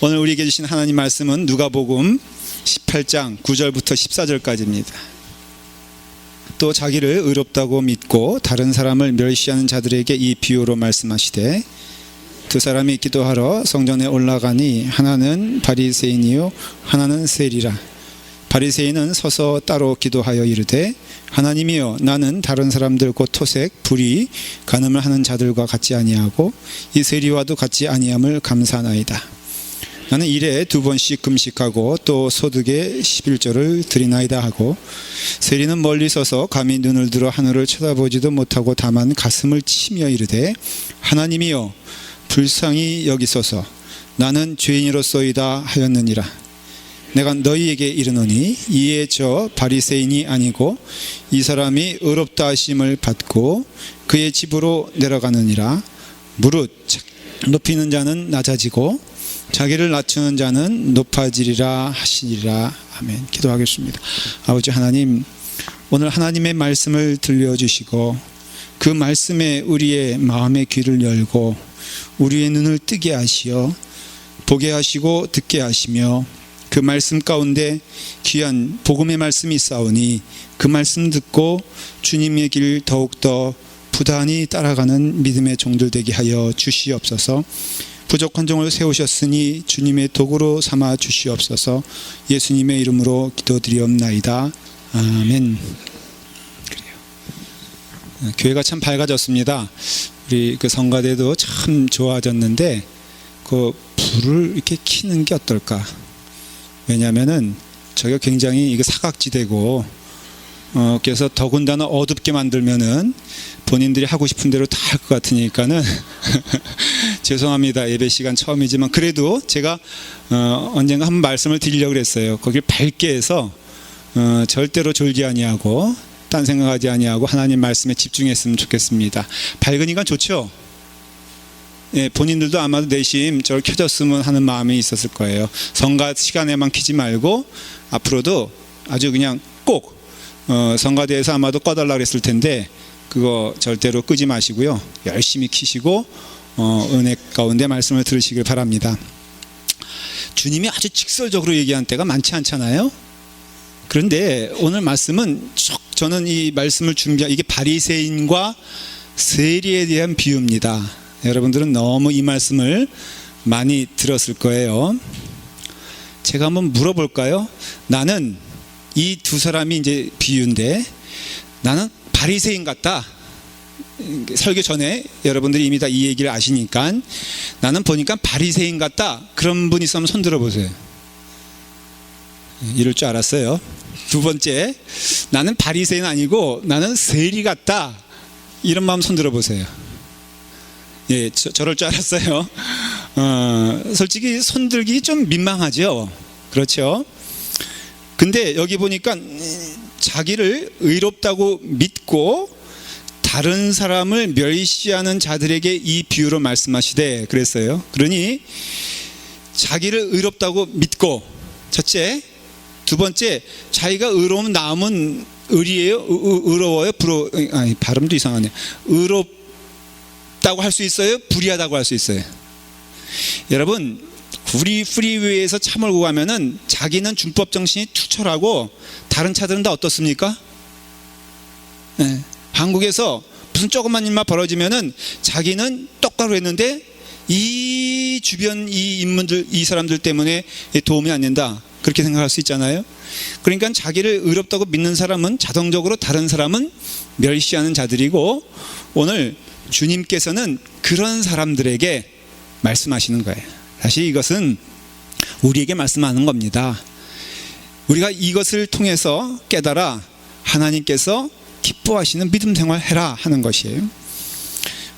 오늘 우리에게 주신 하나님 말씀은 누가복음 18장 9절부터 14절까지입니다. 또 자기를 의롭다고 믿고 다른 사람을 멸시하는 자들에게 이 비유로 말씀하시되, 두 사람이 기도하러 성전에 올라가니 하나는 바리새인이요 하나는 세리라. 바리새인은 서서 따로 기도하여 이르되, 하나님이여, 나는 다른 사람들 곧 토색, 불의, 간음을 하는 자들과 같지 아니하고 이 세리와도 같지 아니함을 감사하나이다. 나는 일에 2번씩 금식하고 또 소득의 11조를 드리나이다 하고, 세리는 멀리 서서 감히 눈을 들어 하늘을 쳐다보지도 못하고 다만 가슴을 치며 이르되, 하나님이여, 불쌍히 여기소서. 나는 죄인이로소이다 하였느니라. 내가 너희에게 이르노니 이에 저 바리새인이 아니고 이 사람이 의롭다 하심을 받고 그의 집으로 내려가느니라. 무릇 높이는 자는 낮아지고 자기를 낮추는 자는 높아지리라 하시리라. 아멘. 기도하겠습니다. 아버지 하나님, 오늘 하나님의 말씀을 들려주시고 그 말씀에 우리의 마음의 귀를 열고 우리의 눈을 뜨게 하시어 보게 하시고 듣게 하시며, 그 말씀 가운데 귀한 복음의 말씀이 있사오니 그 말씀 듣고 주님의 길 더욱더 부단히 따라가는 믿음의 종들 되게 하여 주시옵소서. 부족한 종을 세우셨으니 주님의 도구로 삼아 주시옵소서. 예수님의 이름으로 기도드리옵나이다. 아멘. 그래요. 교회가 참 밝아졌습니다. 우리 그 성가대도 참 좋아졌는데 그 불을 이렇게 켜는 게 어떨까? 왜냐하면은 저기가 굉장히 이거 사각지대고 그래서 더군다나 어둡게 만들면은 본인들이 하고 싶은 대로 다 할 것 같으니까는 죄송합니다. 예배 시간 처음이지만 그래도 제가 언젠가 한번 말씀을 드리려고 그랬어요. 거길 밝게 해서 절대로 졸지 아니하고 딴 생각하지 아니하고 하나님 말씀에 집중했으면 좋겠습니다. 밝으니까 좋죠? 예, 본인들도 아마도 내심 저를 켜졌으면 하는 마음이 있었을 거예요. 성가 시간에만 켜지 말고 앞으로도 아주 그냥 꼭 성가대에서 아마도 꺼달라고 했을 텐데 그거 절대로 끄지 마시고요. 열심히 켜시고 은혜 가운데 말씀을 들으시길 바랍니다. 주님이 아주 직설적으로 얘기한 때가 많지 않잖아요. 그런데 오늘 말씀은 저는 이 말씀을 준비한 이게 바리새인과 세리에 대한 비유입니다. 여러분들은 너무 이 말씀을 많이 들었을 거예요. 제가 한번 물어볼까요? 나는 이 두 사람이 이제 비유인데 나는 바리새인 같다. 설교 전에 여러분들이 이미 다 이 얘기를 아시니까 나는 보니까 바리새인 같다. 그런 분 있으면 손 들어보세요. 이럴 줄 알았어요. 두 번째, 나는 바리새인 아니고 나는 세리 같다. 이런 마음 손 들어보세요. 예, 저럴 줄 알았어요. 솔직히 손들기 좀 민망하죠. 그렇죠? 근데 여기 보니까 자기를 의롭다고 믿고 다른 사람을 멸시하는 자들에게 이 비유로 말씀하시되 그랬어요. 그러니 자기를 의롭다고 믿고, 첫째. 두 번째, 자기가 의로움 남은 의리예요? 의로워요? 아니, 발음도 이상하네. 의롭다고 할 수 있어요? 불의하다고 할 수 있어요? 여러분, 우리 프리웨이에서 차 몰고 가면은 자기는 준법 정신이 투철하고 다른 차들은 다 어떻습니까? 네. 한국에서 무슨 조그만 일만 벌어지면은 자기는 똑바로 했는데 이 주변 이 인물들, 이 사람들 때문에 도움이 안 된다. 그렇게 생각할 수 있잖아요. 그러니까 자기를 의롭다고 믿는 사람은 자동적으로 다른 사람은 멸시하는 자들이고, 오늘 주님께서는 그런 사람들에게 말씀하시는 거예요. 사실 이것은 우리에게 말씀하는 겁니다. 우리가 이것을 통해서 깨달아 하나님께서 기뻐하시는 믿음 생활 해라 하는 것이에요.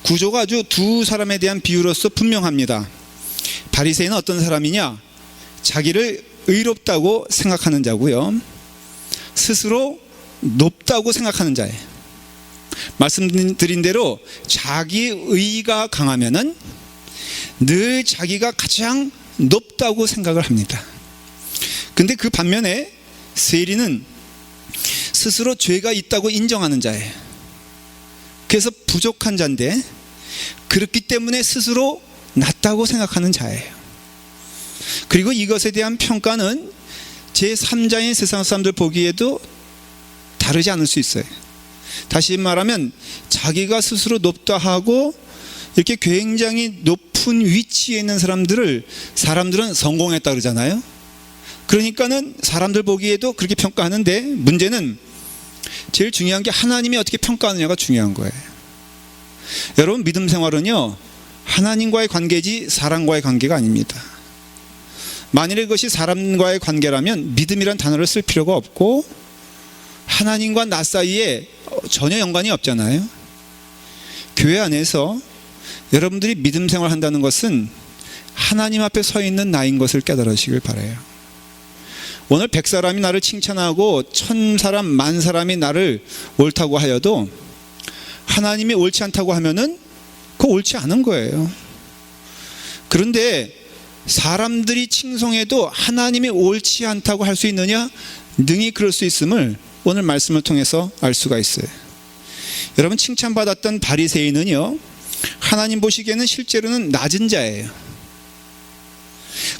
구조가 아주 두 사람에 대한 비유로서 분명합니다. 바리새인은 어떤 사람이냐? 자기를 의롭다고 생각하는 자고요, 스스로 높다고 생각하는 자예요. 말씀드린 대로 자기 의가 강하면은 늘 자기가 가장 높다고 생각을 합니다. 근데 그 반면에 세리는 스스로 죄가 있다고 인정하는 자예요. 그래서 부족한 자인데 그렇기 때문에 스스로 낫다고 생각하는 자예요. 그리고 이것에 대한 평가는 제3자인 세상 사람들 보기에도 다르지 않을 수 있어요. 다시 말하면 자기가 스스로 높다 하고 이렇게 굉장히 높은 위치에 있는 사람들은 성공했다 그러잖아요. 그러니까는 사람들 보기에도 그렇게 평가하는데, 문제는 제일 중요한 게 하나님이 어떻게 평가하느냐가 중요한 거예요. 여러분, 믿음 생활은요, 하나님과의 관계지 사람과의 관계가 아닙니다. 만일에 그것이 사람과의 관계라면 믿음이란 단어를 쓸 필요가 없고 하나님과 나 사이에 전혀 연관이 없잖아요. 교회 안에서 여러분들이 믿음 생활을 한다는 것은 하나님 앞에 서 있는 나인 것을 깨달으시길 바라요. 오늘 100사람이 나를 칭찬하고 1000사람, 10,000사람이 나를 옳다고 하여도 하나님이 옳지 않다고 하면은 그거 옳지 않은 거예요. 그런데 사람들이 칭송해도 하나님이 옳지 않다고 할 수 있느냐? 능히 그럴 수 있음을 오늘 말씀을 통해서 알 수가 있어요. 여러분, 칭찬받았던 바리새인은요, 하나님 보시기에는 실제로는 낮은 자예요.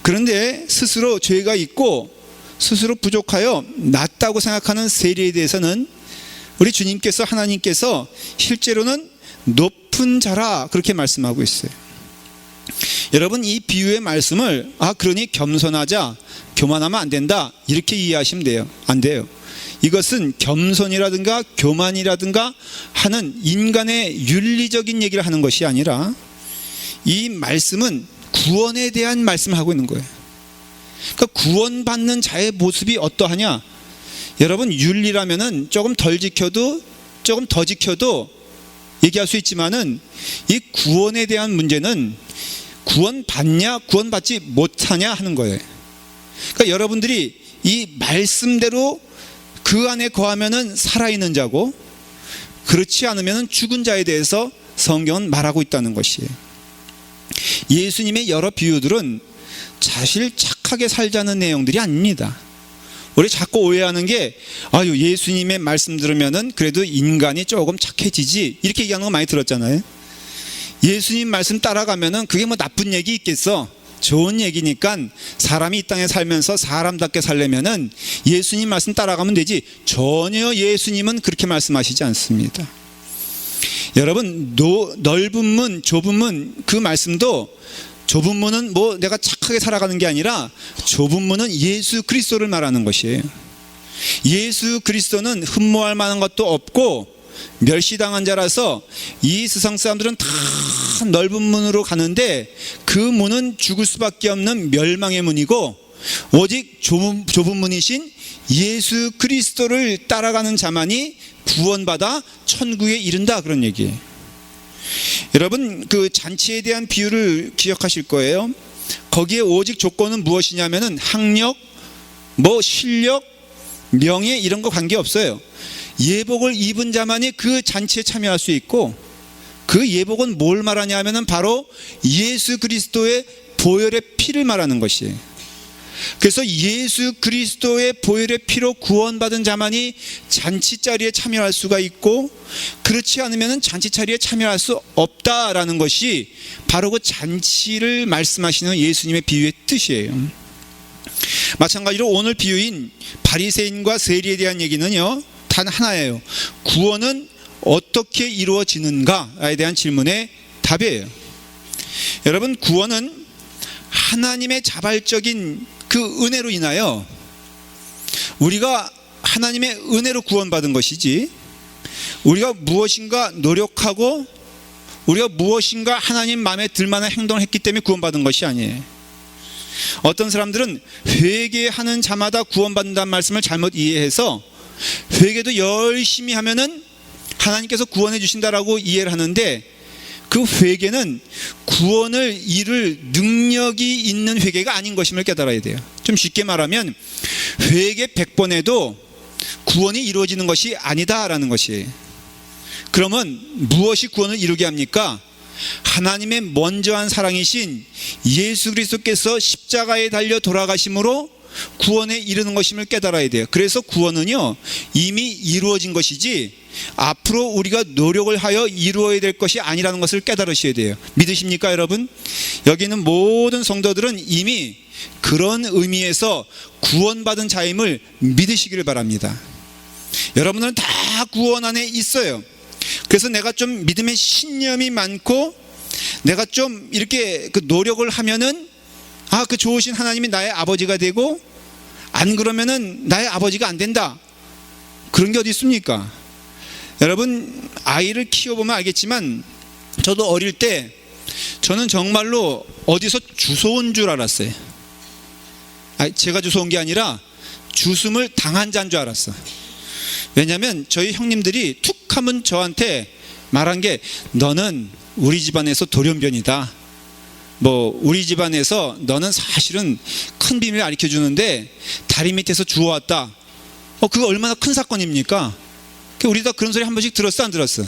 그런데 스스로 죄가 있고 스스로 부족하여 낮다고 생각하는 세리에 대해서는 우리 주님께서, 하나님께서 실제로는 높은 자라 그렇게 말씀하고 있어요. 여러분, 이 비유의 말씀을 그러니 겸손하자, 교만하면 안 된다 이렇게 이해하시면 돼요. 안 돼요. 이것은 겸손이라든가 교만이라든가 하는 인간의 윤리적인 얘기를 하는 것이 아니라 이 말씀은 구원에 대한 말씀을 하고 있는 거예요. 그러니까 구원받는 자의 모습이 어떠하냐? 여러분, 윤리라면은 조금 덜 지켜도 조금 더 지켜도 얘기할 수 있지만은 이 구원에 대한 문제는 구원받냐 구원받지 못하냐 하는 거예요. 그러니까 여러분들이 이 말씀대로 그 안에 거하면은 살아있는 자고, 그렇지 않으면은 죽은 자에 대해서 성경은 말하고 있다는 것이에요. 예수님의 여러 비유들은 사실 착하게 살자는 내용들이 아닙니다. 우리 자꾸 오해하는 게 예수님의 말씀 들으면은 그래도 인간이 조금 착해지지 이렇게 얘기하는 거 많이 들었잖아요. 예수님 말씀 따라가면은 그게 뭐 나쁜 얘기 있겠어? 좋은 얘기니까 사람이 이 땅에 살면서 사람답게 살려면은 예수님 말씀 따라가면 되지, 전혀 예수님은 그렇게 말씀하시지 않습니다. 여러분, 넓은 문, 좁은 문, 그 말씀도 좁은 문은 뭐 내가 착하게 살아가는 게 아니라 좁은 문은 예수 그리스도를 말하는 것이에요. 예수 그리스도는 흠모할 만한 것도 없고 멸시당한 자라서 이 세상 사람들은 다 넓은 문으로 가는데 그 문은 죽을 수밖에 없는 멸망의 문이고, 오직 좁은 문이신 예수 그리스도를 따라가는 자만이 구원받아 천국에 이른다, 그런 얘기예요. 여러분, 그 잔치에 대한 비유를 기억하실 거예요. 거기에 오직 조건은 무엇이냐면은 학력, 실력, 명예 이런 거 관계없어요. 예복을 입은 자만이 그 잔치에 참여할 수 있고, 그 예복은 뭘 말하냐 하면은 바로 예수 그리스도의 보혈의 피를 말하는 것이에요. 그래서 예수 그리스도의 보혈의 피로 구원받은 자만이 잔치 자리에 참여할 수가 있고, 그렇지 않으면 잔치 자리에 참여할 수 없다라는 것이 바로 그 잔치를 말씀하시는 예수님의 비유의 뜻이에요. 마찬가지로 오늘 비유인 바리새인과 세리에 대한 얘기는요, 단 하나예요. 구원은 어떻게 이루어지는가에 대한 질문의 답이에요. 여러분, 구원은 하나님의 자발적인 그 은혜로 인하여 우리가 하나님의 은혜로 구원받은 것이지, 우리가 무엇인가 노력하고 우리가 무엇인가 하나님 마음에 들만한 행동을 했기 때문에 구원받은 것이 아니에요. 어떤 사람들은 회개하는 자마다 구원받는다는 말씀을 잘못 이해해서 회개도 열심히 하면은 하나님께서 구원해 주신다라고 이해를 하는데, 그 회개는 구원을 이룰 능력이 있는 회개가 아닌 것임을 깨달아야 돼요. 좀 쉽게 말하면 회개 100번 해도 구원이 이루어지는 것이 아니다라는 것이에요. 그러면 무엇이 구원을 이루게 합니까? 하나님의 먼저한 사랑이신 예수 그리스도께서 십자가에 달려 돌아가심으로 구원에 이르는 것임을 깨달아야 돼요. 그래서 구원은요, 이미 이루어진 것이지 앞으로 우리가 노력을 하여 이루어야 될 것이 아니라는 것을 깨달으셔야 돼요. 믿으십니까, 여러분? 여기 있는 모든 성도들은 이미 그런 의미에서 구원받은 자임을 믿으시기를 바랍니다. 여러분들은 다 구원 안에 있어요. 그래서 내가 좀 믿음의 신념이 많고 내가 좀 이렇게 그 노력을 하면은 그 좋으신 하나님이 나의 아버지가 되고, 안 그러면은 나의 아버지가 안 된다, 그런 게 어디 있습니까? 여러분, 아이를 키워보면 알겠지만 저도 어릴 때 저는 정말로 어디서 주워온 줄 알았어요. 제가 주워온 게 아니라 주숨을 당한 자인 줄 알았어. 왜냐하면 저희 형님들이 툭 하면 저한테 말한 게, 너는 우리 집안에서 돌연변이다, 우리 집안에서 너는 사실은 큰 비밀을 가르쳐 주는데 다리 밑에서 주워왔다. 그거 얼마나 큰 사건입니까? 우리 다 그런 소리 한 번씩 들었어, 안 들었어?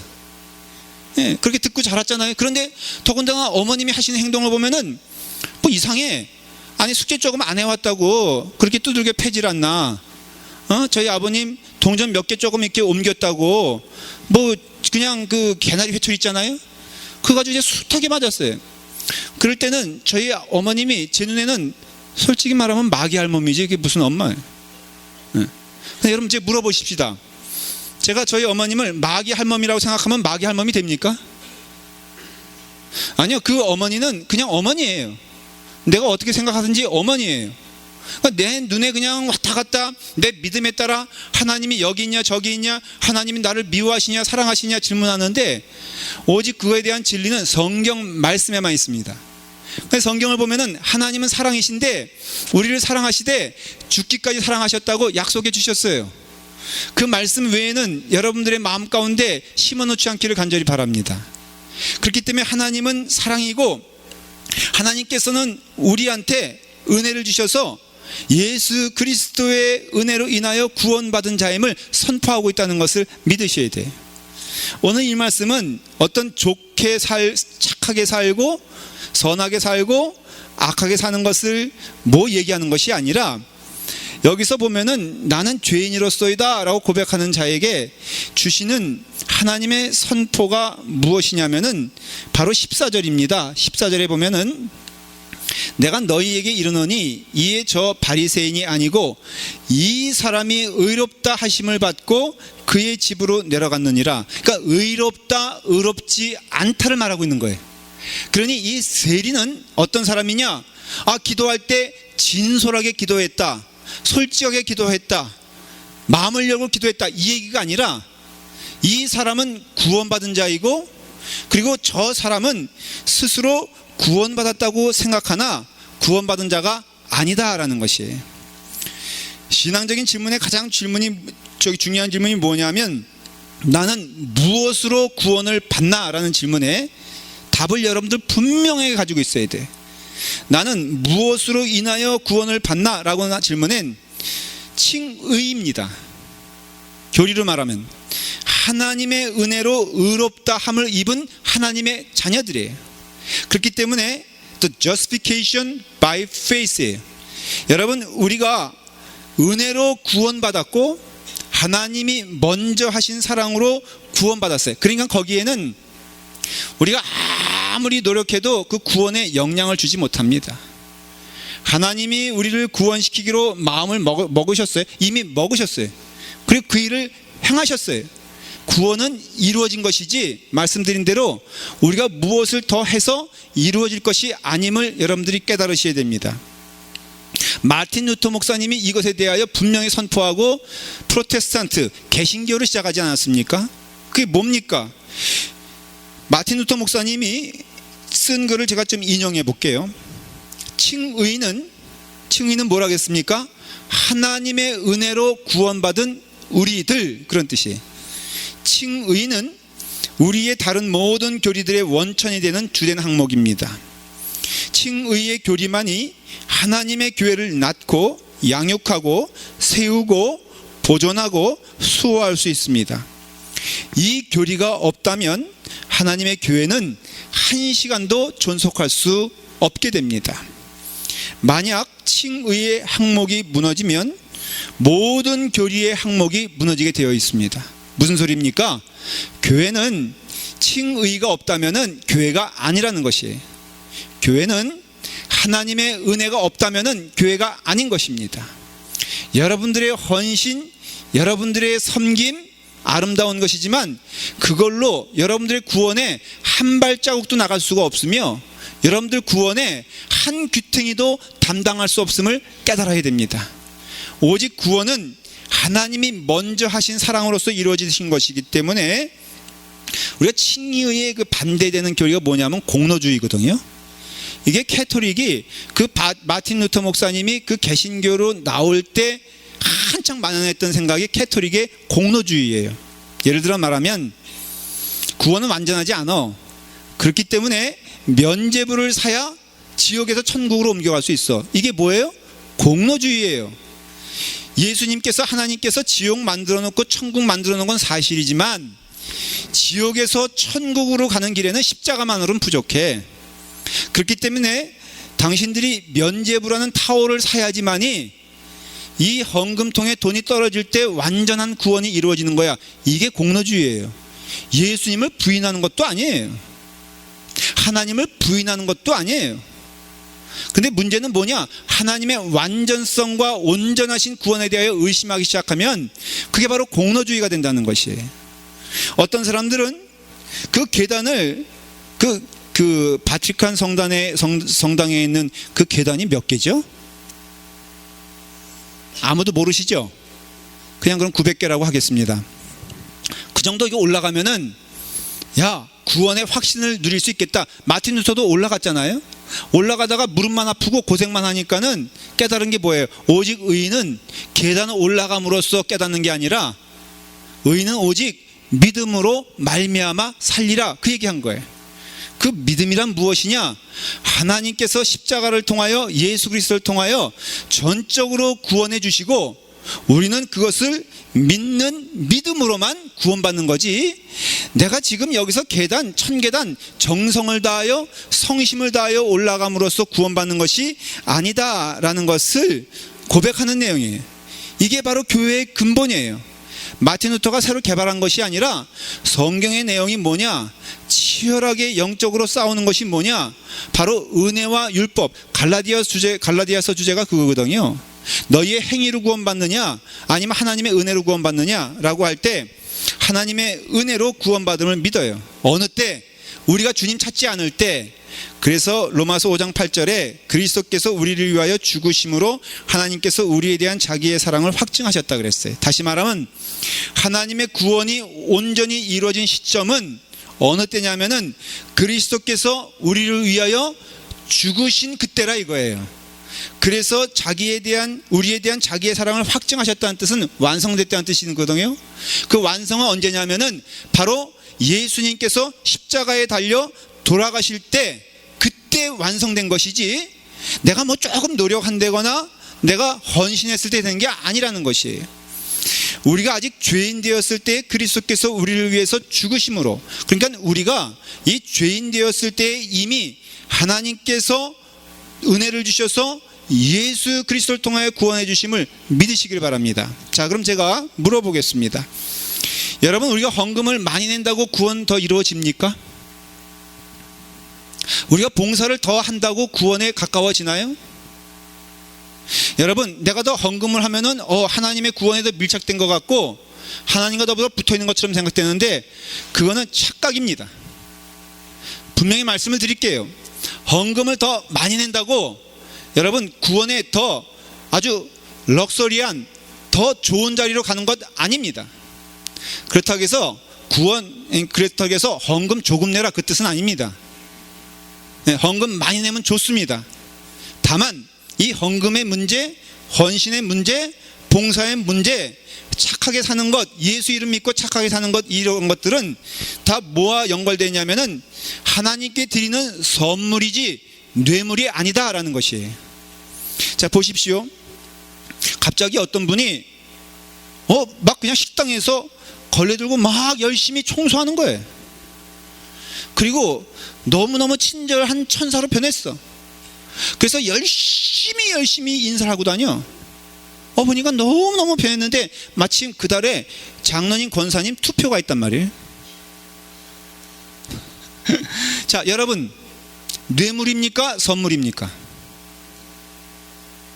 예, 그렇게 듣고 자랐잖아요. 그런데 더군다나 어머님이 하시는 행동을 보면은 이상해. 아니, 숙제 조금 안 해왔다고 그렇게 두들겨 패질 않나? 저희 아버님 동전 몇 개 조금 이렇게 옮겼다고 그냥 그 개나리 회초리 있잖아요, 그거 가지고 이제 숱하게 맞았어요. 그럴 때는 저희 어머님이 제 눈에는 솔직히 말하면 마귀 할멈이지 이게 무슨 엄마예요. 예. 근데 여러분, 이제 물어보십시다. 제가 저희 어머님을 마귀 할멈이라고 생각하면 마귀 할멈이 됩니까? 아니요, 그 어머니는 그냥 어머니예요. 내가 어떻게 생각하든지 어머니예요. 그러니까 내 눈에 그냥 왔다 갔다 내 믿음에 따라 하나님이 여기 있냐 저기 있냐, 하나님이 나를 미워하시냐 사랑하시냐 질문하는데, 오직 그거에 대한 진리는 성경 말씀에만 있습니다. 그래서 성경을 보면은 하나님은 사랑이신데 우리를 사랑하시되 죽기까지 사랑하셨다고 약속해 주셨어요. 그 말씀 외에는 여러분들의 마음 가운데 심어놓지 않기를 간절히 바랍니다. 그렇기 때문에 하나님은 사랑이고, 하나님께서는 우리한테 은혜를 주셔서 예수 그리스도의 은혜로 인하여 구원받은 자임을 선포하고 있다는 것을 믿으셔야 돼요. 오늘 이 말씀은 어떤 착하게 살고 선하게 살고 악하게 사는 것을 얘기하는 것이 아니라, 여기서 보면은 나는 죄인으로서이다 라고 고백하는 자에게 주시는 하나님의 선포가 무엇이냐면은 바로 14절입니다. 14절에 보면은, 내가 너희에게 이르노니 이에 저 바리새인이 아니고 이 사람이 의롭다 하심을 받고 그의 집으로 내려갔느니라. 그러니까 의롭다 의롭지 않다를 말하고 있는 거예요. 그러니 이 세리는 어떤 사람이냐, 기도할 때 진솔하게 기도했다, 솔직하게 기도했다, 마음을 열고 기도했다, 이 얘기가 아니라 이 사람은 구원받은 자이고, 그리고 저 사람은 스스로 구원받았다고 생각하나 구원받은 자가 아니다라는 것이에요. 신앙적인 질문의 가장 중요한 질문이 뭐냐면, 나는 무엇으로 구원을 받나라는 질문에 답을 여러분들 분명하게 가지고 있어야 돼. 나는 무엇으로 인하여 구원을 받나라고 하는 질문엔 칭의입니다. 교리로 말하면 하나님의 은혜로 의롭다 함을 입은 하나님의 자녀들이에요. 그렇기 때문에 the justification by faith예요. 여러분, 우리가 은혜로 구원받았고 하나님이 먼저 하신 사랑으로 구원받았어요. 그러니까 거기에는 우리가 아무리 노력해도 그 구원에 영향을 주지 못합니다. 하나님이 우리를 구원시키기로 마음을 먹으셨어요. 이미 먹으셨어요. 그리고 그 일을 행하셨어요. 구원은 이루어진 것이지, 말씀드린 대로 우리가 무엇을 더 해서 이루어질 것이 아님을 여러분들이 깨달으셔야 됩니다. 마틴 루터 목사님이 이것에 대하여 분명히 선포하고 프로테스탄트 개신교를 시작하지 않았습니까? 그게 뭡니까? 마틴 루터 목사님이 쓴 글을 제가 좀 인용해 볼게요. 칭의는 뭐라고 했습니까? 하나님의 은혜로 구원받은 우리들, 그런 뜻이에요. 칭의는 우리의 다른 모든 교리들의 원천이 되는 주된 항목입니다. 칭의의 교리만이 하나님의 교회를 낳고 양육하고 세우고 보존하고 수호할 수 있습니다. 이 교리가 없다면 하나님의 교회는 한 시간도 존속할 수 없게 됩니다. 만약 칭의의 항목이 무너지면 모든 교리의 항목이 무너지게 되어 있습니다. 무슨 소리입니까? 교회는 칭의가 없다면 교회가 아니라는 것이에요. 교회는 하나님의 은혜가 없다면은 교회가 아닌 것입니다. 여러분들의 헌신, 여러분들의 섬김 아름다운 것이지만 그걸로 여러분들의 구원에 한 발자국도 나갈 수가 없으며 여러분들 구원에 한 귀퉁이도 담당할 수 없음을 깨달아야 됩니다. 오직 구원은 하나님이 먼저 하신 사랑으로서 이루어지신 것이기 때문에 우리가 칭의의 그 반대되는 교리가 뭐냐면 공로주의거든요. 이게 캐토릭이 그 마틴 루터 목사님이 그 개신교로 나올 때 한창 만연했던 생각이 캐토릭의 공로주의예요. 예를 들어 말하면 구원은 완전하지 않아. 그렇기 때문에 면죄부를 사야 지옥에서 천국으로 옮겨갈 수 있어. 이게 뭐예요? 공로주의예요. 예수님께서 하나님께서 지옥 만들어 놓고 천국 만들어 놓은 건 사실이지만 지옥에서 천국으로 가는 길에는 십자가만으로는 부족해. 그렇기 때문에 당신들이 면죄부라는 타월을 사야지만이 이 헌금통에 돈이 떨어질 때 완전한 구원이 이루어지는 거야. 이게 공로주의예요. 예수님을 부인하는 것도 아니에요. 하나님을 부인하는 것도 아니에요. 근데 문제는 뭐냐? 하나님의 완전성과 온전하신 구원에 대하여 의심하기 시작하면 그게 바로 공로주의가 된다는 것이에요. 어떤 사람들은 그 계단을 그 바티칸 성당에 있는 그 계단이 몇 개죠? 아무도 모르시죠? 그냥 그럼 900개라고 하겠습니다. 그 정도 이거 올라가면은 야, 구원의 확신을 누릴 수 있겠다. 마틴 루터도 올라갔잖아요. 올라가다가 무릎만 아프고 고생만 하니까는 깨달은 게 뭐예요? 오직 의인은 계단을 올라감으로써 깨닫는 게 아니라 의인은 오직 믿음으로 말미암아 살리라, 그 얘기한 거예요. 그 믿음이란 무엇이냐? 하나님께서 십자가를 통하여 예수 그리스도를 통하여 전적으로 구원해 주시고 우리는 그것을 믿는 믿음으로만 구원받는 거지, 내가 지금 여기서 계단 1000계단 정성을 다하여 성심을 다하여 올라감으로써 구원받는 것이 아니다라는 것을 고백하는 내용이에요. 이게 바로 교회의 근본이에요. 마틴 루터가 새로 개발한 것이 아니라 성경의 내용이 뭐냐? 치열하게 영적으로 싸우는 것이 뭐냐? 바로 은혜와 율법. 갈라디아서 주제가 그거거든요. 너희의 행위로 구원받느냐 아니면 하나님의 은혜로 구원받느냐 라고 할 때 하나님의 은혜로 구원받음을 믿어요. 어느 때? 우리가 주님 찾지 않을 때. 그래서 로마서 5장 8절에 그리스도께서 우리를 위하여 죽으심으로 하나님께서 우리에 대한 자기의 사랑을 확증하셨다 그랬어요. 다시 말하면 하나님의 구원이 온전히 이루어진 시점은 어느 때냐면은 그리스도께서 우리를 위하여 죽으신 그때라 이거예요. 그래서 우리에 대한 자기의 사랑을 확증하셨다는 뜻은 완성됐다는 뜻이거든요. 그 완성은 언제냐면은 바로 예수님께서 십자가에 달려 돌아가실 때, 그때 완성된 것이지 내가 뭐 조금 노력한다거나 내가 헌신했을 때 되는 게 아니라는 것이에요. 우리가 아직 죄인 되었을 때 그리스도께서 우리를 위해서 죽으심으로, 그러니까 우리가 이 죄인 되었을 때 이미 하나님께서 은혜를 주셔서 예수 그리스도를 통하여 구원해 주심을 믿으시길 바랍니다. 자, 그럼 제가 물어보겠습니다. 여러분, 우리가 헌금을 많이 낸다고 구원 더 이루어집니까? 우리가 봉사를 더 한다고 구원에 가까워지나요? 여러분, 내가 더 헌금을 하면은 하나님의 구원에 더 밀착된 것 같고 하나님과 더불어 붙어있는 것처럼 생각되는데 그거는 착각입니다. 분명히 말씀을 드릴게요. 헌금을 더 많이 nen다고 여러분 구원에 더 아주 럭셔리한 더 좋은 자리로 가는 것 아닙니다. 그렇다고 해서 헌금 조금 내라, 그 뜻은 아닙니다. 헌금 많이 내면 좋습니다. 다만 이 헌금의 문제, 헌신의 문제, 봉사의 문제, 착하게 사는 것, 예수 이름 믿고 착하게 사는 것, 이런 것들은 다 뭐와 연관되냐면은 하나님께 드리는 선물이지 뇌물이 아니다라는 것이에요. 자, 보십시오. 갑자기 어떤 분이 막 그냥 식당에서 걸레 들고 막 열심히 청소하는 거예요. 그리고 너무너무 친절한 천사로 변했어. 그래서 열심히 인사를 하고 다녀. 보니까 너무너무 변했는데 마침 그달에 장로님, 권사님 투표가 있단 말이에요. 자, 여러분, 뇌물입니까? 선물입니까?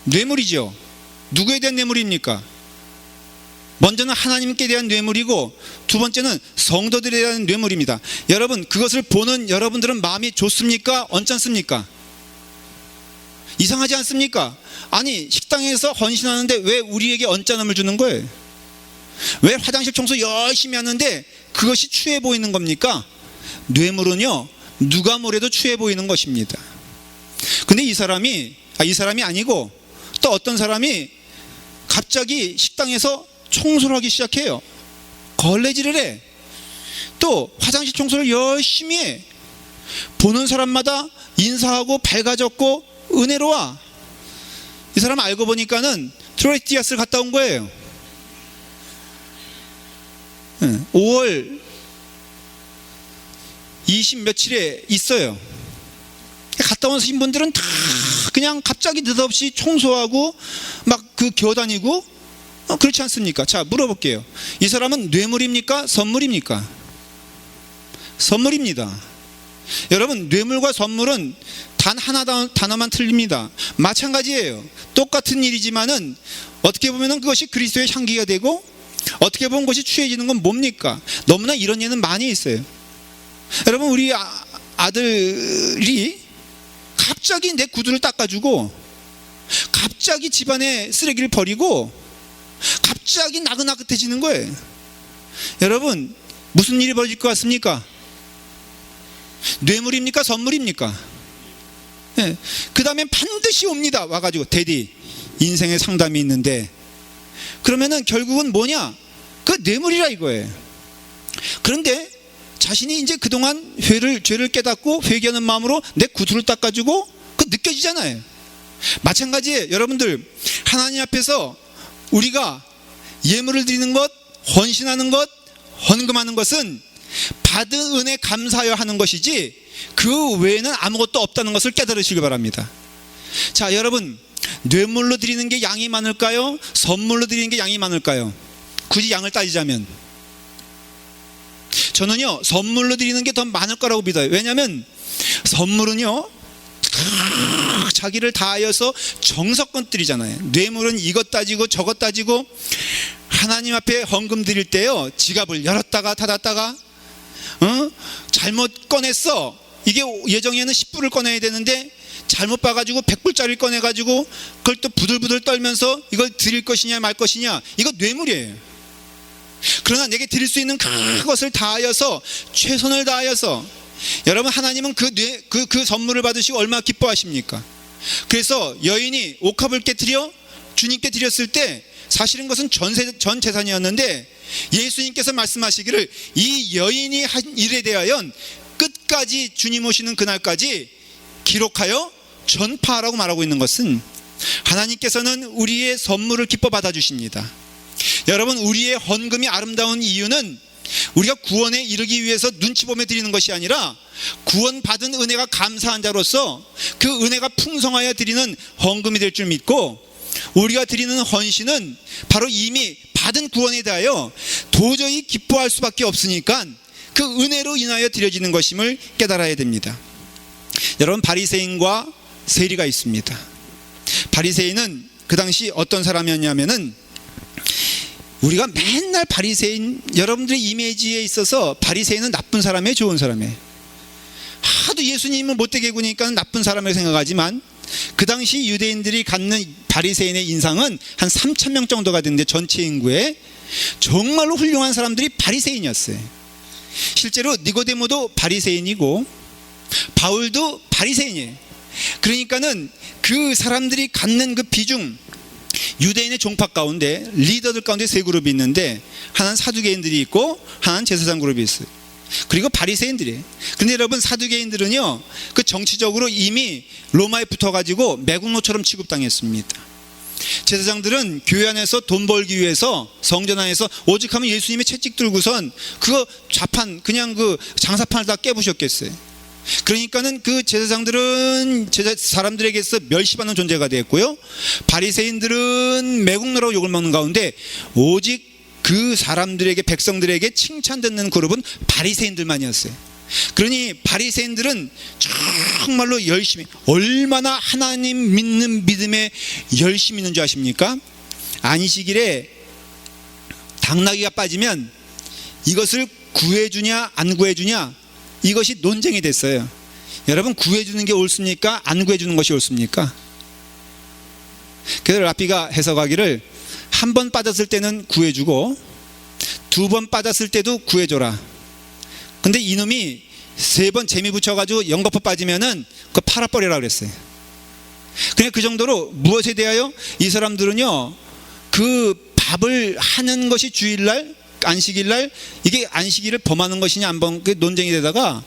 뇌물이죠. 누구에 대한 뇌물입니까? 먼저는 하나님께 대한 뇌물이고 두 번째는 성도들에 대한 뇌물입니다. 여러분, 그것을 보는 여러분들은 마음이 좋습니까? 언짢습니까? 이상하지 않습니까? 아니, 식당에서 헌신하는데 왜 우리에게 언짢음을 주는 거예요? 왜 화장실 청소 열심히 하는데 그것이 추해 보이는 겁니까? 뇌물은요, 누가 뭐래도 추해 보이는 것입니다. 근데 이 사람이 아니고 또 어떤 사람이 갑자기 식당에서 청소를 하기 시작해요. 걸레질을 해. 또 화장실 청소를 열심히 해. 보는 사람마다 인사하고 밝아졌고 은혜로워. 이 사람 알고 보니까는 트로이티아스를 갔다 온 거예요. 5월 20 며칠에 있어요. 갔다 온 신분들은 다 그냥 갑자기 느닷없이 청소하고 막 기어다니고 그렇지 않습니까? 자, 물어볼게요. 이 사람은 뇌물입니까? 선물입니까? 선물입니다. 여러분, 뇌물과 선물은 단 하나 단어만 틀립니다. 마찬가지예요. 똑같은 일이지만은 어떻게 보면 그것이 그리스도의 향기가 되고 어떻게 보면 그것이 취해지는 건 뭡니까? 너무나 이런 예는 많이 있어요. 여러분, 우리 아들이 갑자기 내 구두를 닦아주고 갑자기 집안에 쓰레기를 버리고 갑자기 나긋나긋해지는 거예요. 여러분, 무슨 일이 벌어질 것 같습니까? 뇌물입니까? 선물입니까? 네. 그 다음엔 반드시 옵니다. 와가지고 대디 인생의 상담이 있는데, 그러면은 결국은 뭐냐? 그 뇌물이라 이거예요. 그런데 자신이 이제 그동안 죄를 깨닫고 회개하는 마음으로 내 구두를 닦아주고 그 느껴지잖아요. 마찬가지예요. 여러분들, 하나님 앞에서 우리가 예물을 드리는 것, 헌신하는 것, 헌금하는 것은 받은 은혜 감사하여 하는 것이지 그 외에는 아무것도 없다는 것을 깨달으시기 바랍니다. 자, 여러분, 뇌물로 드리는 게 양이 많을까요? 선물로 드리는 게 양이 많을까요? 굳이 양을 따지자면 저는요, 선물로 드리는 게 더 많을 거라고 믿어요. 왜냐하면 선물은요, 자기를 다하여서 정성껏 드리잖아요. 뇌물은 이것 따지고 저것 따지고, 하나님 앞에 헌금 드릴 때요, 지갑을 열었다가 닫았다가 잘못 꺼냈어. 이게 예정에는 10불을 꺼내야 되는데 잘못 봐가지고 100불짜리를 꺼내가지고 그걸 또 부들부들 떨면서 이걸 드릴 것이냐 말 것이냐, 이거 뇌물이에요. 그러나 내게 드릴 수 있는 그것을 다하여서, 최선을 다하여서, 여러분, 하나님은 그 선물을 받으시고 얼마나 기뻐하십니까? 그래서 여인이 옥합을 깨뜨려 주님께 드렸을 때 사실은 그것은 전 재산이었는데 예수님께서 말씀하시기를 이 여인이 한 일에 대하여 끝까지 주님 오시는 그날까지 기록하여 전파하라고 말하고 있는 것은, 하나님께서는 우리의 선물을 기뻐 받아주십니다. 여러분, 우리의 헌금이 아름다운 이유는 우리가 구원에 이르기 위해서 눈치 보며 드리는 것이 아니라 구원받은 은혜가 감사한 자로서 그 은혜가 풍성하여 드리는 헌금이 될 줄 믿고, 우리가 드리는 헌신은 바로 이미 받은 구원에 대하여 도저히 기뻐할 수밖에 없으니까 그 은혜로 인하여 드려지는 것임을 깨달아야 됩니다. 여러분, 바리새인과 세리가 있습니다. 바리새인은 그 당시 어떤 사람이었냐면은, 우리가 맨날 바리새인, 여러분들의 이미지에 있어서 바리새인은 나쁜 사람이에요, 좋은 사람이에요? 하도 예수님은 못되게 구니까 나쁜 사람을 생각하지만 그 당시 유대인들이 갖는 바리새인의 인상은 한 3,000명 정도가 되는데, 전체 인구에 정말로 훌륭한 사람들이 바리새인이었어요. 실제로 니고데모도 바리새인이고 바울도 바리새인이에요. 그러니까는 그 사람들이 갖는 그 비중, 유대인의 종파 가운데 리더들 가운데 세 그룹이 있는데, 하나는 사두개인들이 있고 하나는 제사장 그룹이 있어요. 그리고 바리새인들이에요. 근데 여러분, 사두개인들은요, 그 정치적으로 이미 로마에 붙어가지고 매국노처럼 취급당했습니다. 제사장들은 교회 안에서 돈 벌기 위해서 성전 안에서 오직하면 예수님의 채찍 들고선 그거 좌판, 그냥 그 장사판을 다 깨부셨겠어요. 그러니까는 그 제사장들은 사람들에게서 멸시받는 존재가 되었고요, 바리새인들은 매국노라고 욕을 먹는 가운데 오직 그 사람들에게, 백성들에게 칭찬 듣는 그룹은 바리새인들만이었어요. 그러니 바리새인들은 정말로 열심히, 얼마나 하나님 믿는 믿음에 열심히 있는 줄 아십니까? 안식일에 당나귀가 빠지면 이것을 구해주냐 안 구해주냐, 이것이 논쟁이 됐어요. 여러분, 구해주는 게 옳습니까? 안 구해주는 것이 옳습니까? 그래서 랍비가 해석하기를, 한 번 빠졌을 때는 구해주고 2번 빠졌을 때도 구해줘라. 근데 이놈이 3번 재미 붙여가지고 연거푸 빠지면은 그거 팔아버리라 그랬어요. 그냥 그 정도로 무엇에 대하여 이 사람들은요, 그 밥을 하는 것이 주일날, 안식일날, 이게 안식일을 범하는 것이냐 안 범, 그 논쟁이 되다가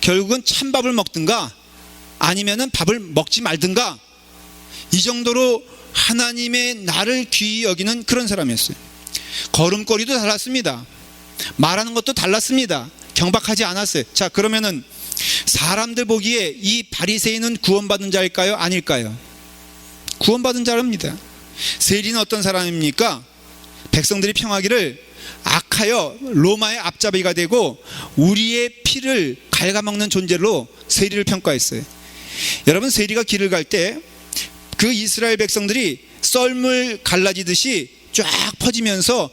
결국은 찬밥을 먹든가 아니면은 밥을 먹지 말든가, 이 정도로 하나님의 나를 귀히 여기는 그런 사람이었어요. 걸음걸이도 달랐습니다. 말하는 것도 달랐습니다. 경박하지 않았어요. 자, 그러면은 사람들 보기에 이 바리새인은 구원받은 자일까요? 아닐까요? 구원받은 자랍니다. 세리는 어떤 사람입니까? 백성들이 평하기를 악하여 로마의 앞잡이가 되고 우리의 피를 갉아먹는 존재로 세리를 평가했어요. 여러분, 세리가 길을 갈 때 그 이스라엘 백성들이 썰물 갈라지듯이 쫙 퍼지면서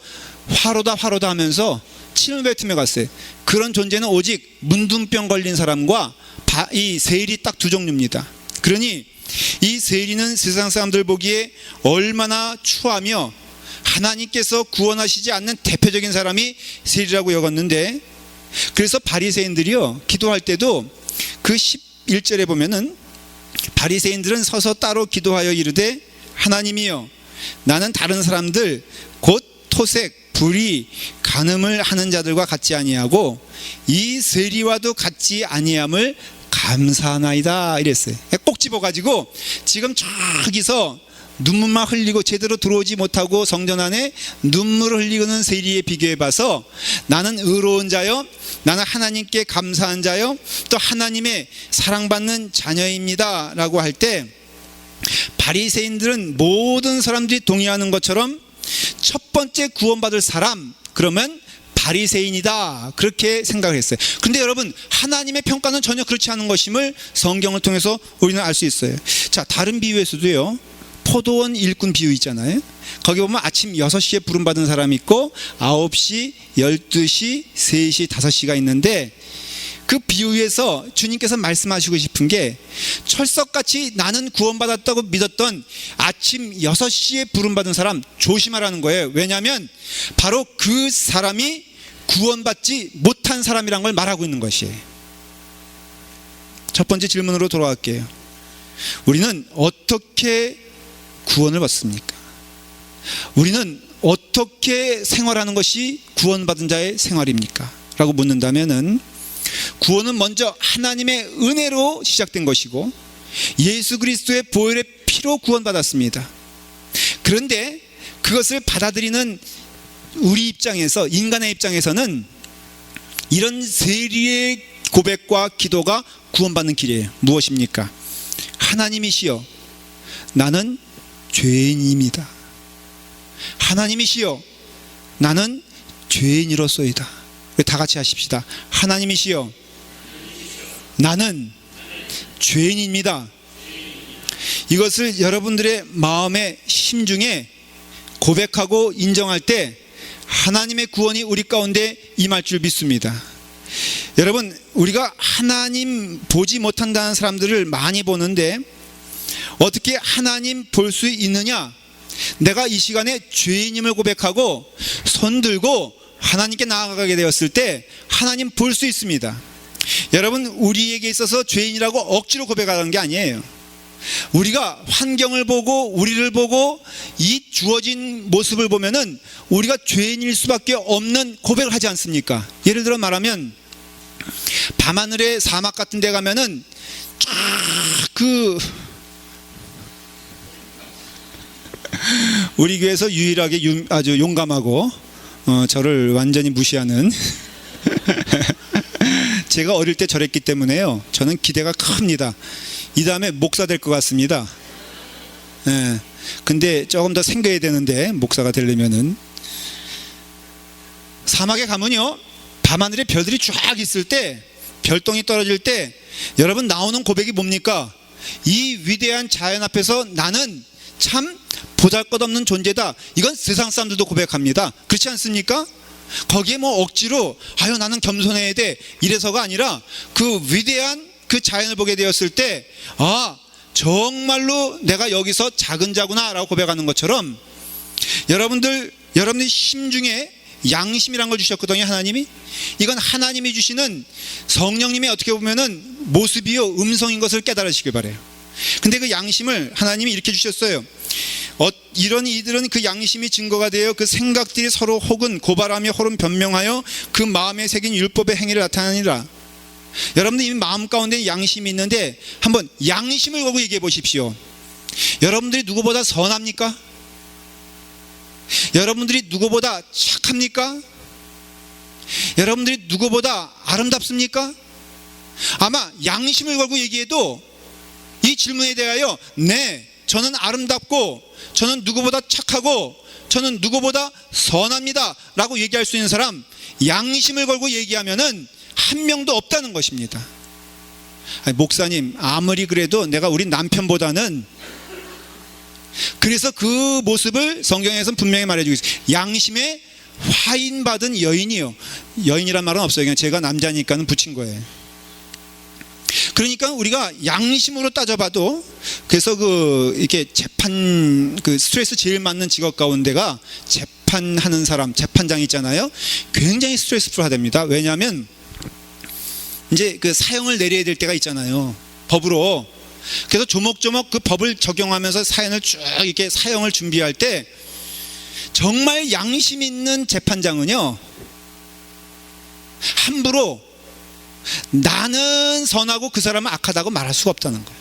화로다 하면서 침을 뱉으며 갔어요. 그런 존재는 오직 문둥병 걸린 사람과 이 세리 딱 2 종류입니다. 그러니 이 세리는 세상 사람들 보기에 얼마나 추하며 하나님께서 구원하시지 않는 대표적인 사람이 세리라고 여겼는데, 그래서 바리새인들이요, 기도할 때도 그 11절에 보면은 바리새인들은 서서 따로 기도하여 이르되, 하나님이여, 나는 다른 사람들 곧 토색, 불의, 간음을 하는 자들과 같지 아니하고 이 세리와도 같지 아니함을 감사하나이다 이랬어요. 꼭 집어가지고 지금 저기서 눈물만 흘리고 제대로 들어오지 못하고 성전 안에 눈물을 흘리는 세리에 비교해봐서, 나는 의로운 자요, 나는 하나님께 감사한 자요, 또 하나님의 사랑받는 자녀입니다 라고 할 때, 바리새인들은 모든 사람들이 동의하는 것처럼 첫 번째 구원받을 사람, 그러면 바리새인이다, 그렇게 생각을 했어요. 근데 여러분, 하나님의 평가는 전혀 그렇지 않은 것임을 성경을 통해서 우리는 알 수 있어요. 자, 다른 비유에서도요, 포도원 일꾼 비유 있잖아요. 거기 보면 아침 6시에 부름받은 사람이 있고 9시, 12시, 3시, 5시가 있는데, 그 비유에서 주님께서 말씀하시고 싶은 게, 철석같이 나는 구원받았다고 믿었던 아침 6시에 부름받은 사람 조심하라는 거예요. 왜냐하면 바로 그 사람이 구원받지 못한 사람이란 걸 말하고 있는 것이에요. 첫 번째 질문으로 돌아갈게요. 우리는 어떻게 구원을 받습니까? 우리는 어떻게 생활하는 것이 구원받은 자의 생활입니까? 라고 묻는다면은, 구원은 먼저 하나님의 은혜로 시작된 것이고 예수 그리스도의 보혈의 피로 구원받았습니다. 그런데 그것을 받아들이는 우리 입장에서, 인간의 입장에서는 이런 세리의 고백과 기도가 구원받는 길이에요. 무엇입니까? 하나님이시여, 나는 죄인입니다. 하나님이시여, 나는 죄인이로소이다. 다 같이 하십시다. 하나님이시여, 나는 죄인입니다. 이것을 여러분들의 마음의 심중에 고백하고 인정할 때 하나님의 구원이 우리 가운데 임할 줄 믿습니다. 여러분, 우리가 하나님 보지 못한다는 사람들을 많이 보는데, 어떻게 하나님 볼 수 있느냐? 내가 이 시간에 죄인임을 고백하고 손 들고 하나님께 나아가게 되었을 때 하나님 볼 수 있습니다. 여러분, 우리에게 있어서 죄인이라고 억지로 고백하는 게 아니에요. 우리가 환경을 보고 우리를 보고 이 주어진 모습을 보면은 우리가 죄인일 수밖에 없는 고백을 하지 않습니까? 예를 들어 말하면, 밤하늘의 사막 같은 데 가면은 쫙 우리 교회에서 유일하게 아주 용감하고 저를 완전히 무시하는 제가 어릴 때 저랬기 때문에요, 저는 기대가 큽니다. 이 다음에 목사 될 것 같습니다. 예. 근데 조금 더 생겨야 되는데, 목사가 되려면은. 사막에 가면요, 밤하늘에 별들이 쫙 있을 때 별똥이 떨어질 때 여러분 나오는 고백이 뭡니까? 이 위대한 자연 앞에서 나는 참 보잘것없는 존재다. 이건 세상 사람들도 고백합니다. 그렇지 않습니까? 거기에 뭐 억지로 아유 나는 겸손해야 돼 이래서가 아니라 그 위대한 그 자연을 보게 되었을 때 아 정말로 내가 여기서 작은 자구나 라고 고백하는 것처럼 여러분들 심중에 양심이란 걸 주셨거든요. 하나님이. 이건 하나님이 주시는 성령님의 어떻게 보면은 모습이요 음성인 것을 깨달으시길 바래요. 근데 그 양심을 하나님이 이렇게 주셨어요. 이런 이들은 그 양심이 증거가 되어 그 생각들이 서로 혹은 고발하며 혹은 변명하여 그 마음에 새긴 율법의 행위를 나타내니라. 여러분들 이미 마음 가운데 양심이 있는데 한번 양심을 걸고 얘기해 보십시오. 여러분들이 누구보다 선합니까? 여러분들이 누구보다 착합니까? 여러분들이 누구보다 아름답습니까? 아마 양심을 걸고 얘기해도 이 질문에 대하여 네, 저는 아름답고 저는 누구보다 착하고 저는 누구보다 선합니다 라고 얘기할 수 있는 사람, 양심을 걸고 얘기하면은 한 명도 없다는 것입니다. 아니, 목사님 아무리 그래도 내가 우리 남편보다는, 그래서 그 모습을 성경에서는 분명히 말해주고 있어요. 양심에 화인받은 여인이요. 여인이란 말은 없어요. 그냥 제가 남자니까는 붙인 거예요. 그러니까 우리가 양심으로 따져봐도, 그래서 이렇게 재판, 스트레스 제일 많는 직업 가운데가 재판하는 사람, 재판장 있잖아요. 굉장히 스트레스풀하답니다. 왜냐하면 이제 사형을 내려야 될 때가 있잖아요. 법으로. 그래서 조목조목 그 법을 적용하면서 사연을 쭉 이렇게 사형을 준비할 때 정말 양심 있는 재판장은요, 함부로 나는 선하고 그 사람은 악하다고 말할 수가 없다는 거예요.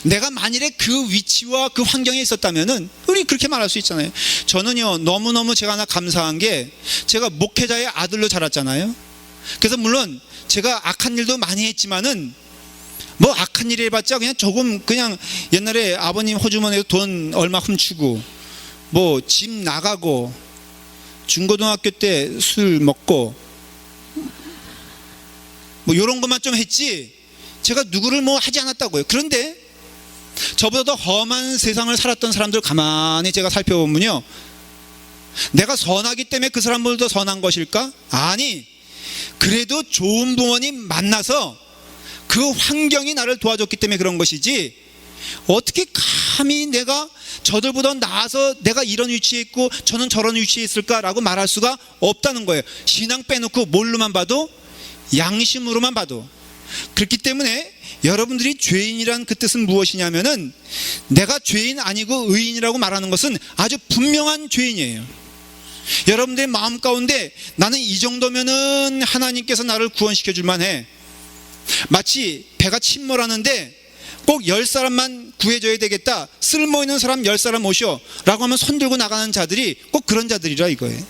내가 만일에 그 위치와 그 환경에 있었다면은 우리 그렇게 말할 수 있잖아요. 저는요 너무너무 제가 하나 감사한 게, 제가 목회자의 아들로 자랐잖아요. 그래서 물론 제가 악한 일도 많이 했지만은 뭐 악한 일 해봤자 그냥 조금, 그냥 옛날에 아버님 호주머니에서 돈 얼마 훔치고 뭐 집 나가고 중고등학교 때 술 먹고 뭐 이런 것만 좀 했지 제가 누구를 뭐 하지 않았다고요. 그런데 저보다 더 험한 세상을 살았던 사람들 가만히 제가 살펴보면요, 내가 선하기 때문에 그 사람들도 선한 것일까? 아니, 그래도 좋은 부모님 만나서 그 환경이 나를 도와줬기 때문에 그런 것이지, 어떻게 감히 내가 저들보다 나아서 내가 이런 위치에 있고 저는 저런 위치에 있을까라고 말할 수가 없다는 거예요. 신앙 빼놓고 뭘로만 봐도, 양심으로만 봐도. 그렇기 때문에 여러분들이 죄인이란 그 뜻은 무엇이냐면은, 내가 죄인 아니고 의인이라고 말하는 것은 아주 분명한 죄인이에요. 여러분들의 마음 가운데 나는 이 정도면은 하나님께서 나를 구원시켜 줄 만해. 마치 배가 침몰하는데 꼭 10사람만 구해줘야 되겠다, 쓸모있는 사람 10사람 오셔 라고 하면 손 들고 나가는 자들이 꼭 그런 자들이라 이거예요.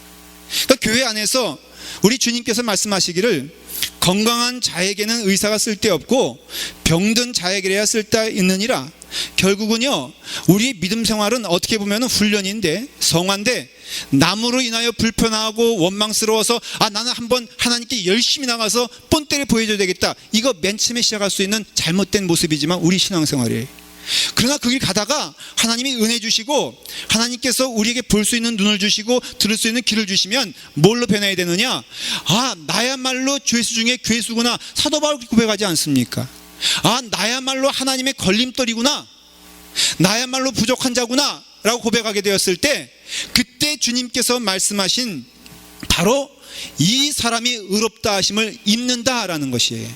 그러니까 교회 안에서 우리 주님께서 말씀하시기를, 건강한 자에게는 의사가 쓸데없고 병든 자에게야 쓸데있느니라. 결국은요, 우리의 믿음 생활은 어떻게 보면 훈련인데, 성화인데, 남으로 인하여 불편하고 원망스러워서 나는 한번 하나님께 열심히 나가서 본때를 보여줘야 되겠다, 이거 맨 처음에 시작할 수 있는 잘못된 모습이지만 우리 신앙생활이에요. 그러나 그 길 가다가 하나님이 은혜 주시고 하나님께서 우리에게 볼 수 있는 눈을 주시고 들을 수 있는 귀를 주시면 뭘로 변해야 되느냐? 나야말로 죄수 중에 괴수구나, 사도 바울이 고백하지 않습니까? 나야말로 하나님의 걸림돌이구나, 나야말로 부족한 자구나 라고 고백하게 되었을 때, 그때 주님께서 말씀하신 바로 이 사람이 의롭다 하심을 입는다라는 것이에요.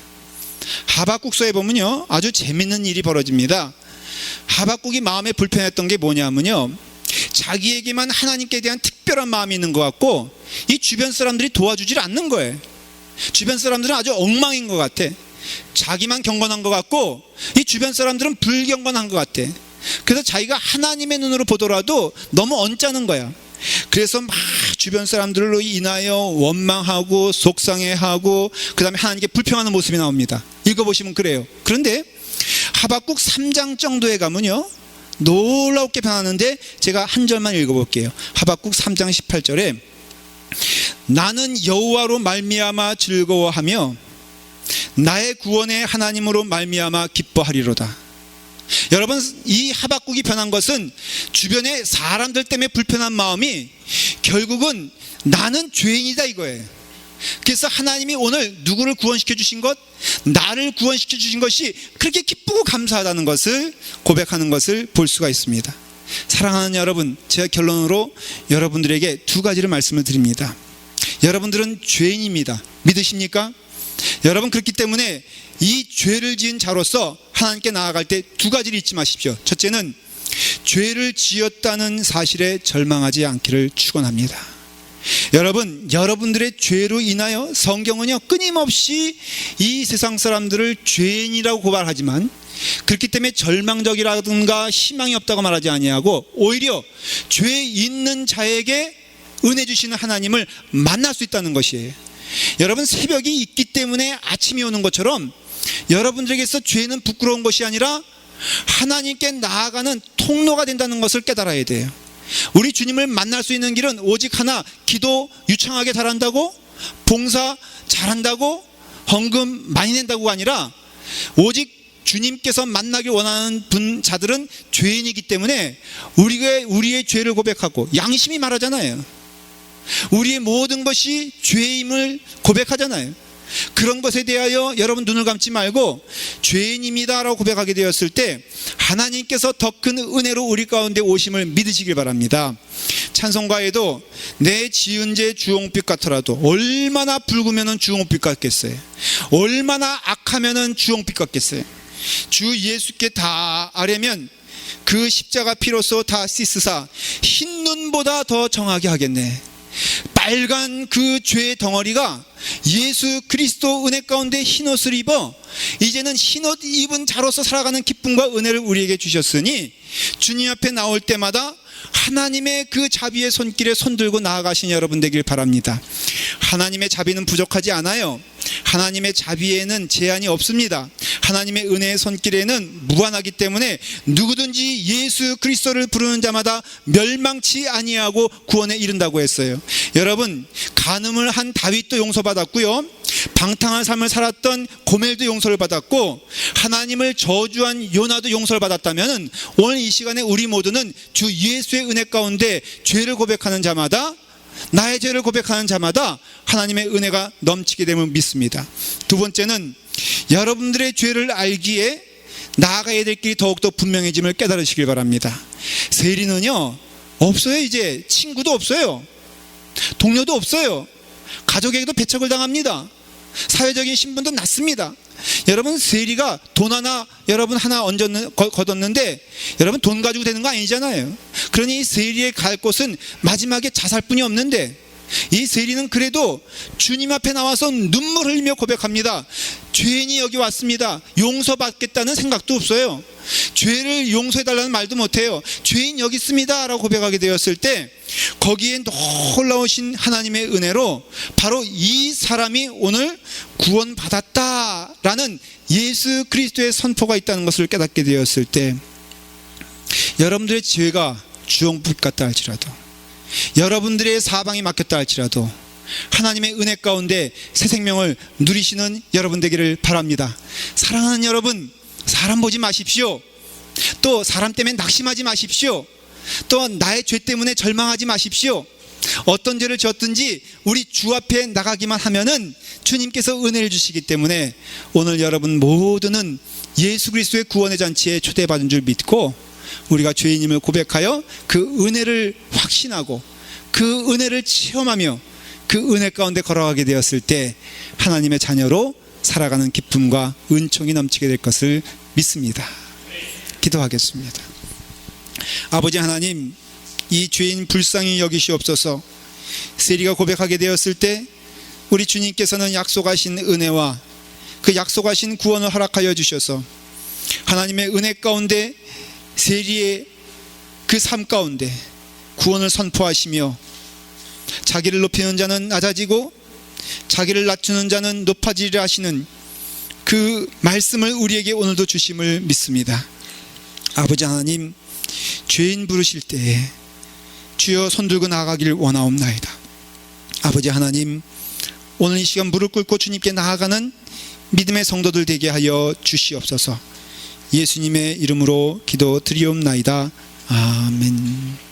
하박국서에 보면요 아주 재밌는 일이 벌어집니다. 하박국이 마음에 불편했던 게 뭐냐면요, 자기에게만 하나님께 대한 특별한 마음이 있는 것 같고 이 주변 사람들이 도와주질 않는 거예요. 주변 사람들은 아주 엉망인 것 같아. 자기만 경건한 것 같고 이 주변 사람들은 불경건한 것 같아. 그래서 자기가 하나님의 눈으로 보더라도 너무 언짢은 거야. 그래서 막 주변 사람들로 인하여 원망하고 속상해하고 그 다음에 하나님께 불평하는 모습이 나옵니다. 읽어보시면 그래요. 그런데 하박국 3장 정도에 가면요 놀랍게 변하는데, 제가 한 절만 읽어볼게요. 하박국 3장 18절에 나는 여호와로 말미암아 즐거워하며 나의 구원의 하나님으로 말미암아 기뻐하리로다. 여러분, 이 하박국이 변한 것은 주변의 사람들 때문에 불편한 마음이 결국은 나는 죄인이다 이거예요. 그래서 하나님이 오늘 누구를 구원시켜 주신 것, 나를 구원시켜 주신 것이 그렇게 기쁘고 감사하다는 것을 고백하는 것을 볼 수가 있습니다. 사랑하는 여러분, 제가 결론으로 여러분들에게 두 가지를 말씀을 드립니다. 여러분들은 죄인입니다. 믿으십니까? 여러분, 그렇기 때문에 이 죄를 지은 자로서 하나님께 나아갈 때 두 가지를 잊지 마십시오. 첫째는 죄를 지었다는 사실에 절망하지 않기를 축원합니다. 여러분, 여러분들의 죄로 인하여 성경은요 끊임없이 이 세상 사람들을 죄인이라고 고발하지만 그렇기 때문에 절망적이라든가 희망이 없다고 말하지 아니하고 오히려 죄 있는 자에게 은혜 주시는 하나님을 만날 수 있다는 것이에요. 여러분, 새벽이 있기 때문에 아침이 오는 것처럼 여러분들에게서 죄는 부끄러운 것이 아니라 하나님께 나아가는 통로가 된다는 것을 깨달아야 돼요. 우리 주님을 만날 수 있는 길은 오직 하나, 기도 유창하게 잘한다고, 봉사 잘한다고, 헌금 많이 낸다고가 아니라 오직 주님께서 만나길 원하는 자들은 죄인이기 때문에 우리의 죄를 고백하고, 양심이 말하잖아요. 우리의 모든 것이 죄임을 고백하잖아요. 그런 것에 대하여 여러분 눈을 감지 말고 죄인입니다 라고 고백하게 되었을 때 하나님께서 더 큰 은혜로 우리 가운데 오심을 믿으시길 바랍니다. 찬송가에도 내 지은 죄 주홍빛 같더라도 얼마나 붉으면 주홍빛 같겠어요. 얼마나 악하면 주홍빛 같겠어요. 주 예수께 다 아뢰면 그 십자가 피로써 다 씻으사 흰 눈보다 더 정하게 하겠네. 빨간 그 죄의 덩어리가 예수 그리스도 은혜 가운데 흰옷을 입어 이제는 흰옷 입은 자로서 살아가는 기쁨과 은혜를 우리에게 주셨으니 주님 앞에 나올 때마다 하나님의 그 자비의 손길에 손들고 나아가신 여러분 되길 바랍니다. 하나님의 자비는 부족하지 않아요. 하나님의 자비에는 제한이 없습니다. 하나님의 은혜의 손길에는 무한하기 때문에 누구든지 예수 그리스도를 부르는 자마다 멸망치 아니하고 구원에 이른다고 했어요. 여러분, 간음을 한 다윗도 용서받았고요, 방탕한 삶을 살았던 고멜도 용서를 받았고 하나님을 저주한 요나도 용서를 받았다면 오늘 이 시간에 우리 모두는 주 예수의 은혜 가운데 죄를 고백하는 자마다, 나의 죄를 고백하는 자마다 하나님의 은혜가 넘치게 됨을 믿습니다. 두 번째는 여러분들의 죄를 알기에 나아가야 될 길이 더욱더 분명해짐을 깨달으시길 바랍니다. 세리는요 없어요. 이제 친구도 없어요. 동료도 없어요. 가족에게도 배척을 당합니다. 사회적인 신분도 낮습니다. 여러분, 세리가 돈 하나 거뒀는데 여러분 돈 가지고 되는 거 아니잖아요. 그러니 이 세리의 갈 곳은 마지막에 자살뿐이 없는데 이 세리는 그래도 주님 앞에 나와서 눈물 흘리며 고백합니다. 죄인이 여기 왔습니다. 용서받겠다는 생각도 없어요. 죄를 용서해달라는 말도 못해요. 죄인 여기 있습니다 라고 고백하게 되었을 때 거기에 놀라우신 하나님의 은혜로 바로 이 사람이 오늘 구원받았다라는 예수 그리스도의 선포가 있다는 것을 깨닫게 되었을 때 여러분들의 죄가 주홍빛 같다 할지라도, 여러분들의 사방이 막혔다 할지라도 하나님의 은혜 가운데 새 생명을 누리시는 여러분 되기를 바랍니다. 사랑하는 여러분, 사람 보지 마십시오. 또 사람 때문에 낙심하지 마십시오. 또 나의 죄 때문에 절망하지 마십시오. 어떤 죄를 지었든지 우리 주 앞에 나가기만 하면은 주님께서 은혜를 주시기 때문에 오늘 여러분 모두는 예수 그리스도의 구원의 잔치에 초대받은 줄 믿고 우리가 죄인임을 고백하여 그 은혜를 확신하고 그 은혜를 체험하며 그 은혜 가운데 걸어가게 되었을 때 하나님의 자녀로 살아가는 기쁨과 은총이 넘치게 될 것을 믿습니다. 기도하겠습니다. 아버지 하나님, 이 죄인 불쌍히 여기시옵소서. 세리가 고백하게 되었을 때 우리 주님께서는 약속하신 은혜와 그 약속하신 구원을 허락하여 주셔서 하나님의 은혜 가운데 세리의 그 삶 가운데 구원을 선포하시며 자기를 높이는 자는 낮아지고 자기를 낮추는 자는 높아지리라 하시는 그 말씀을 우리에게 오늘도 주심을 믿습니다. 아버지 하나님, 죄인 부르실 때에 주여 손들고 나아가기를 원하옵나이다. 아버지 하나님, 오늘 이 시간 무릎 꿇고 주님께 나아가는 믿음의 성도들 되게 하여 주시옵소서. 예수님의 이름으로 기도드리옵나이다. 아멘.